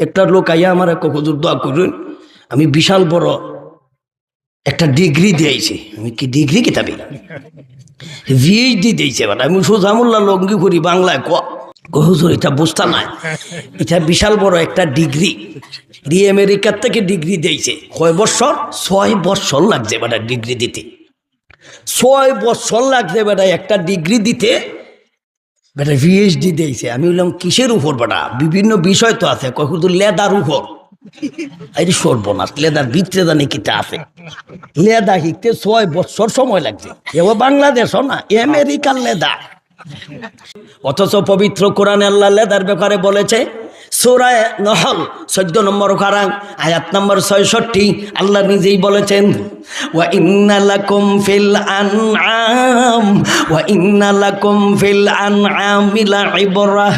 একটা লোক আইয়া আমার এক হুজুর দোয়া করুন, আমি বিশাল বড় একটা ডিগ্রি দিয়েছি। আমি কি ডিগ্রি কিতাবি ভিএইচডি দিয়েছে, মানে আমি সোজামুল্লাহ লঙ্গি করি বাংলায় হুজুর এটা বুঝতা নাই, এটা বিশাল বড় একটা ডিগ্রি দিয়ে আমেরিকার থেকে ডিগ্রি দিয়েছে। কয় বছর? 6 বছর লাগছে বেটা ডিগ্রি দিতে। 6 বছর লাগছে বেটা একটা ডিগ্রি দিতে, বেটা পিএইচডি দিয়েছে। আমি বললাম কিসের উপর বেটা? বিভিন্ন বিষয় তো আছে। কয় হুজুর লেদার উপর। আরে সর্বনাশ, লেদার ভিতরে জানি কিতা আছে। লেদা শিখতে 6 বছর সময় লাগছে। এবার বাংলাদেশও না, আমেরিকার লেদা। অথচ পবিত্র কোরআনে আল্লাহ লেদার ব্যাপারে বলেছে সূরা নহল 14 নম্বর পারা আয়াত নম্বর 66। আল্লাহ নিজেই বলেছেন ওয়া ইন্না লাকুম ফিল আনআমি লাইবরা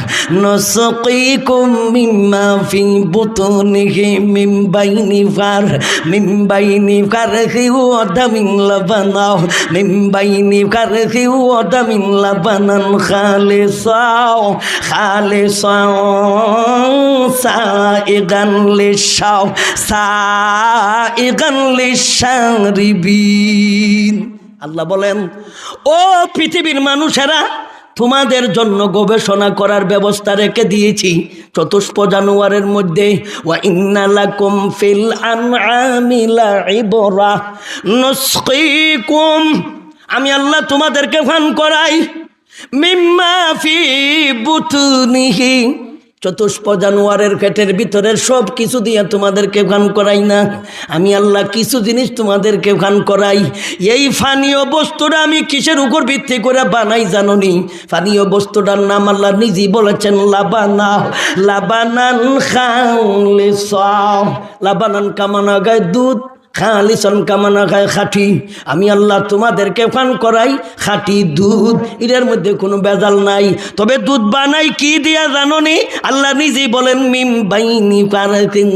নুসকিকুম মিম্মা ফি বুতুনিহি মিন বাইনি ফারহি ওয়া দামিন লাবানান খালিসাও সাইগান লিশারিবিন। আল্লাহ বলেন, ও পৃথিবীর মানুষেরা, তোমাদের জন্য গবেষণা করার ব্যবস্থা রেখে দিয়েছি চতুষ্প জানুয়ারের মধ্যে। ওয়া ইন্না লাকুম ফিল আনআমি লাইবরা নুসকিকুম, আমি আল্লাহ তোমাদেরকে পান করাই মিম্মা ফি বুতুনিহি, চতুষ্প জানুয়ারের পেটের ভিতরের সব কিছু দিয়ে তোমাদেরকে পান করাই না। আমি আল্লাহ কিছু জিনিস তোমাদেরকে পান করাই। এই পানীয় বস্তুটা আমি কিসের উপর ভিত্তি করে বানাই জানোনি? পানীয় বস্তুটার নাম আল্লাহ নিজেই বলেছেন লাবানান খালিসা। লাবানান কামানা গায় দুধ, খালিসান কামানা খায় খাঁটি। আমি আল্লাহ তোমাদেরকে পান করাই খাঁটি দুধ, এটার মধ্যে কোনো ভেজাল নাই। তবে দুধ বানাই কি দিয়া জানোনি? আল্লাহ নিজেই বলেন মিন বাইনি ফারকিন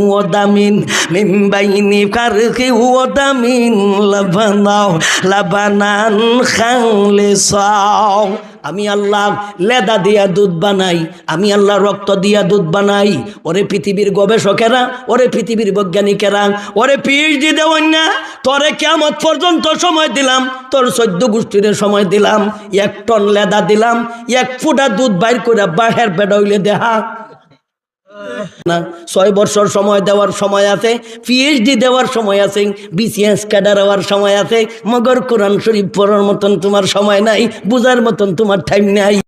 ওয়া দামিন লাবানান খালিসা। আমি আল্লাহ লেদা দিয়া দুধ বানাই, আমি আল্লাহ রক্ত দিয়া দুধ বানাই। ওরে পৃথিবীর গবেষকেরা, ওরে পৃথিবীর বৈজ্ঞানিকেরা, ওরে পিএইচডি দেওয়ান না, তোরে কিয়ামত পর্যন্ত সময় দিলাম, তোর 14 গোষ্ঠীর সময় দিলাম, 1 টন লেদা দিলাম, 1 ফুটা দুধ বাইর করে বাহের বেড়াইলে দেহা না। 6 বছর সময় দেওয়ার সময় আছে, পিএইচডি দেওয়ার সময় আছে, বিসিএস ক্যাডার হওয়ার সময় আছে, মগর কোরআন শরীফ পড়ার মতন তোমার সময় নাই, বুঝার মতন তোমার টাইম নাই।